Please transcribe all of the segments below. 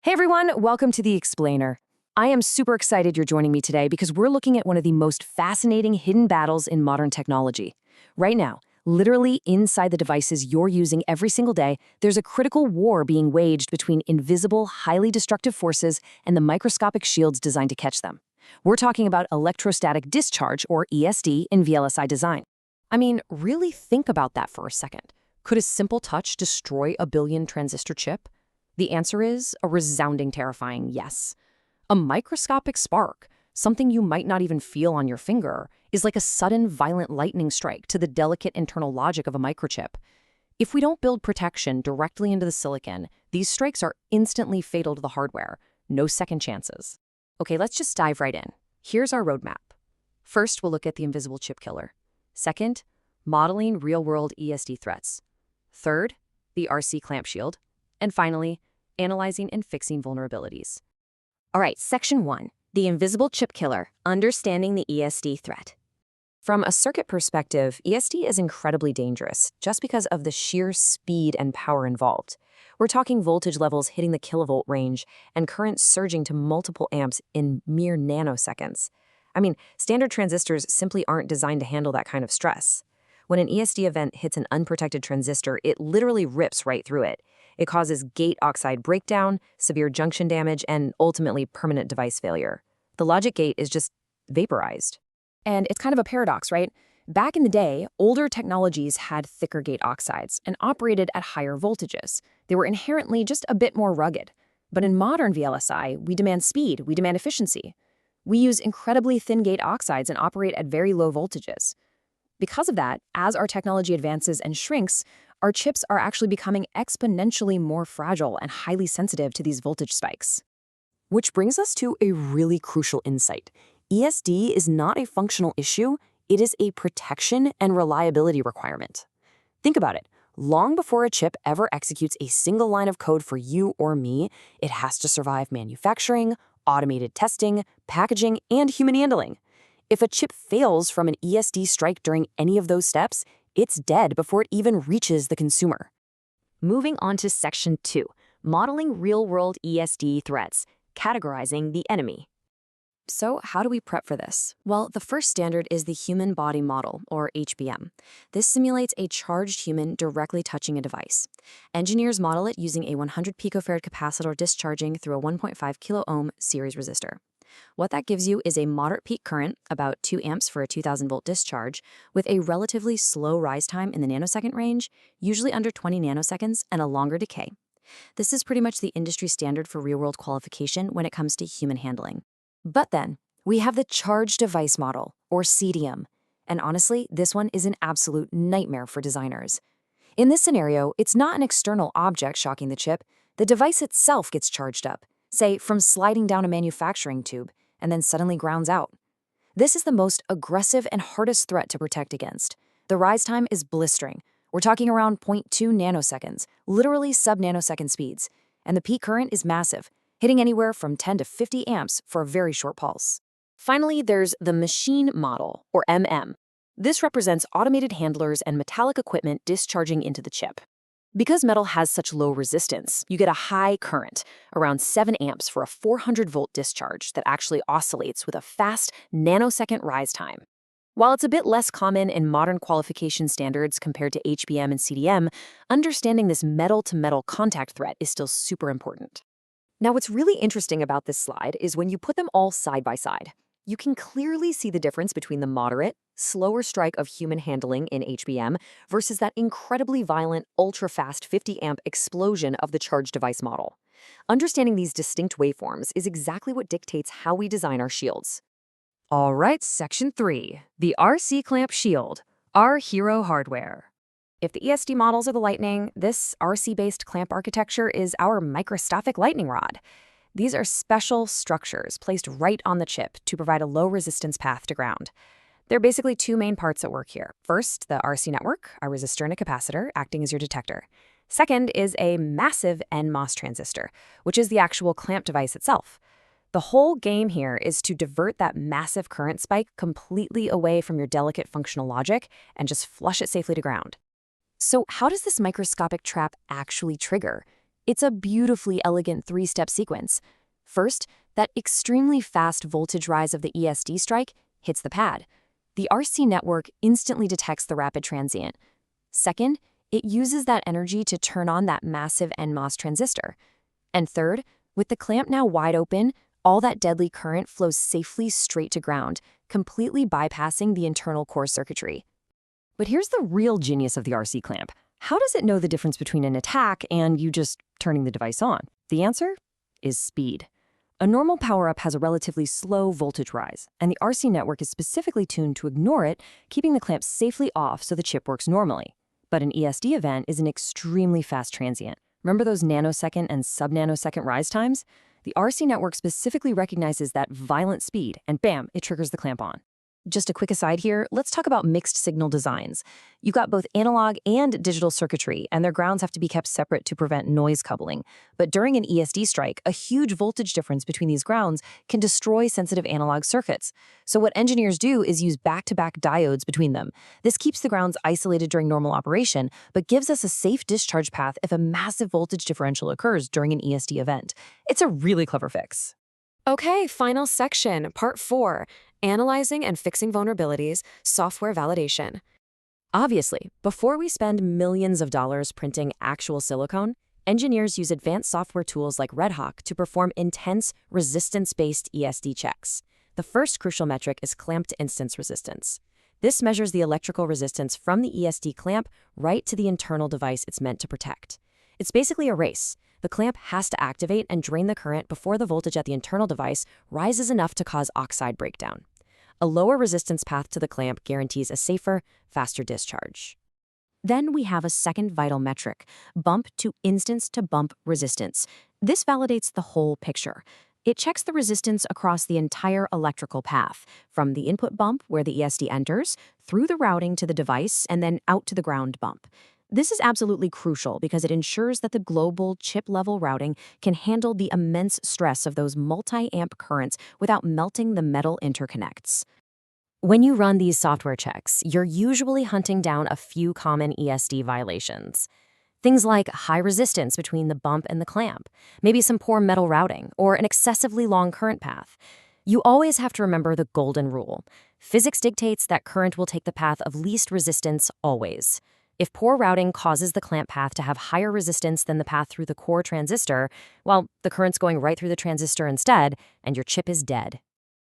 Hey everyone, welcome to The Explainer. I am super excited you're joining me today because we're looking at one of the most fascinating hidden battles in modern technology. Right now, literally inside the devices you're using every single day, there's a critical war being waged between invisible, highly destructive forces and the microscopic shields designed to catch them. We're talking about electrostatic discharge, or ESD, in VLSI design. I mean, really think about that for a second. Could a simple touch destroy a billion transistor chip? The answer is a resounding, terrifying yes. A microscopic spark, something you might not even feel on your finger, is like a sudden, violent lightning strike to the delicate internal logic of a microchip. If we don't build protection directly into the silicon, these strikes are instantly fatal to the hardware. No second chances. Okay, let's just dive right in. Here's our roadmap. First, we'll look at the invisible chip killer. Second, modeling real-world ESD threats. Third, the RC clamp shield. And finally, analyzing and fixing vulnerabilities. All right, Section 1, the invisible chip killer, understanding the ESD threat. From a circuit perspective, ESD is incredibly dangerous just because of the sheer speed and power involved. We're talking voltage levels hitting the kilovolt range and current surging to multiple amps in mere nanoseconds. I mean, standard transistors simply aren't designed to handle that kind of stress. When an ESD event hits an unprotected transistor, it literally rips right through it. It causes gate oxide breakdown, severe junction damage, and ultimately permanent device failure. The logic gate is just vaporized. And it's kind of a paradox, right? Back in the day, older technologies had thicker gate oxides and operated at higher voltages. They were inherently just a bit more rugged. But in modern VLSI, we demand speed, we demand efficiency. We use incredibly thin gate oxides and operate at very low voltages. Because of that, as our technology advances and shrinks, our chips are actually becoming exponentially more fragile and highly sensitive to these voltage spikes. Which brings us to a really crucial insight. ESD is not a functional issue, it is a protection and reliability requirement. Think about it. Long before a chip ever executes a single line of code for you or me, it has to survive manufacturing, automated testing, packaging, and human handling. If a chip fails from an ESD strike during any of those steps, it's dead before it even reaches the consumer. Moving on to Section 2, modeling real-world ESD threats, categorizing the enemy. So how do we prep for this? Well, the first standard is the Human Body Model, or HBM. This simulates a charged human directly touching a device. Engineers model it using a 100 picofarad capacitor discharging through a 1.5 kilo ohm series resistor. What that gives you is a moderate peak current, about 2 amps for a 2000 volt discharge, with a relatively slow rise time in the nanosecond range, usually under 20 nanoseconds, and a longer decay. This is pretty much the industry standard for real-world qualification when it comes to human handling. But then, we have the Charged Device Model, or CDM, and honestly, this one is an absolute nightmare for designers. In this scenario, it's not an external object shocking the chip, the device itself gets charged up, say from sliding down a manufacturing tube, and then suddenly grounds out. This is the most aggressive and hardest threat to protect against. The rise time is blistering. We're talking around 0.2 nanoseconds, literally sub-nanosecond speeds, and the peak current is massive, hitting anywhere from 10 to 50 amps for a very short pulse. Finally, there's the Machine Model, or MM. This represents automated handlers and metallic equipment discharging into the chip. Because metal has such low resistance, you get a high current, around 7 amps for a 400 volt discharge that actually oscillates with a fast nanosecond rise time. While it's a bit less common in modern qualification standards compared to HBM and CDM, understanding this metal-to-metal contact threat is still super important. Now, what's really interesting about this slide is when you put them all side by side, you can clearly see the difference between the moderate, slower strike of human handling in HBM versus that incredibly violent, ultra-fast 50 amp explosion of the charged device model. Understanding these distinct waveforms is exactly what dictates how we design our shields. All right, Section 3, the RC clamp shield, our hero hardware. If the ESD models are the lightning, this RC-based clamp architecture is our microscopic lightning rod. These are special structures placed right on the chip to provide a low-resistance path to ground. There are basically two main parts at work here. First, the RC network, a resistor and a capacitor, acting as your detector. Second is a massive NMOS transistor, which is the actual clamp device itself. The whole game here is to divert that massive current spike completely away from your delicate functional logic and just flush it safely to ground. So how does this microscopic trap actually trigger? It's a beautifully elegant three-step sequence. First, that extremely fast voltage rise of the ESD strike hits the pad. The RC network instantly detects the rapid transient. Second, it uses that energy to turn on that massive NMOS transistor. And third, with the clamp now wide open, all that deadly current flows safely straight to ground, completely bypassing the internal core circuitry. But here's the real genius of the RC clamp. How does it know the difference between an attack and you just turning the device on? The answer is speed. A normal power-up has a relatively slow voltage rise, and the RC network is specifically tuned to ignore it, keeping the clamp safely off so the chip works normally. But an ESD event is an extremely fast transient. Remember those nanosecond and sub-nanosecond rise times? The RC network specifically recognizes that violent speed, and bam, it triggers the clamp on. Just a quick aside here, let's talk about mixed signal designs. You've got both analog and digital circuitry, and their grounds have to be kept separate to prevent noise coupling. But during an ESD strike, a huge voltage difference between these grounds can destroy sensitive analog circuits. So what engineers do is use back-to-back diodes between them. This keeps the grounds isolated during normal operation, but gives us a safe discharge path if a massive voltage differential occurs during an ESD event. It's a really clever fix. Okay, final section, part 4, analyzing and fixing vulnerabilities, software validation. Obviously, before we spend millions of dollars printing actual silicone, engineers use advanced software tools like RedHawk to perform intense, resistance-based ESD checks. The first crucial metric is clamp-to-instance resistance. This measures the electrical resistance from the ESD clamp right to the internal device it's meant to protect. It's basically a race. The clamp has to activate and drain the current before the voltage at the internal device rises enough to cause oxide breakdown. A lower resistance path to the clamp guarantees a safer, faster discharge. Then we have a second vital metric, bump-to-instance-to-bump resistance. This validates the whole picture. It checks the resistance across the entire electrical path, from the input bump where the ESD enters, through the routing to the device, and then out to the ground bump. This is absolutely crucial because it ensures that the global chip-level routing can handle the immense stress of those multi-amp currents without melting the metal interconnects. When you run these software checks, you're usually hunting down a few common ESD violations. Things like high resistance between the bump and the clamp, maybe some poor metal routing, or an excessively long current path. You always have to remember the golden rule. Physics dictates that current will take the path of least resistance always. If poor routing causes the clamp path to have higher resistance than the path through the core transistor, well, the current's going right through the transistor instead, and your chip is dead.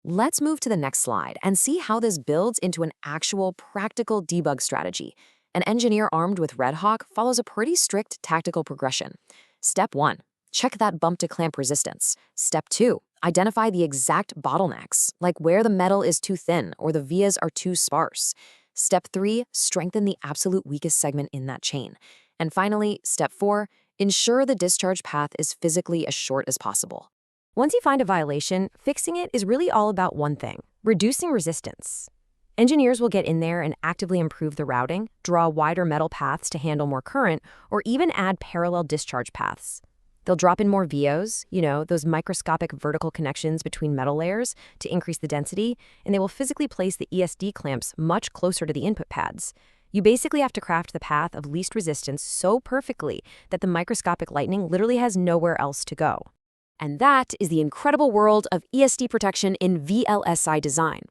Let's move to the next slide and see how this builds into an actual practical debug strategy. An engineer armed with RedHawk follows a pretty strict tactical progression. Step 1, check that bump-to-clamp resistance. Step 2, identify the exact bottlenecks, like where the metal is too thin or the vias are too sparse. Step 3, strengthen the absolute weakest segment in that chain. And finally, step 4, ensure the discharge path is physically as short as possible. Once you find a violation, fixing it is really all about one thing: reducing resistance. Engineers will get in there and actively improve the routing, draw wider metal paths to handle more current, or even add parallel discharge paths. They'll drop in more VOs, those microscopic vertical connections between metal layers to increase the density, and they will physically place the ESD clamps much closer to the input pads. You basically have to craft the path of least resistance so perfectly that the microscopic lightning literally has nowhere else to go. And that is the incredible world of ESD protection in VLSI design.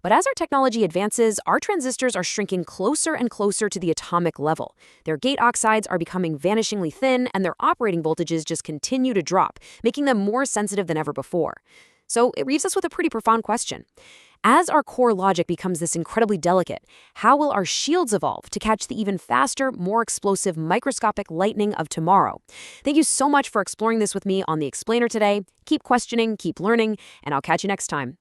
But as our technology advances, our transistors are shrinking closer and closer to the atomic level. Their gate oxides are becoming vanishingly thin, and their operating voltages just continue to drop, making them more sensitive than ever before. So it leaves us with a pretty profound question. As our core logic becomes this incredibly delicate, how will our shields evolve to catch the even faster, more explosive, microscopic lightning of tomorrow? Thank you so much for exploring this with me on The Explainer today. Keep questioning, keep learning, and I'll catch you next time.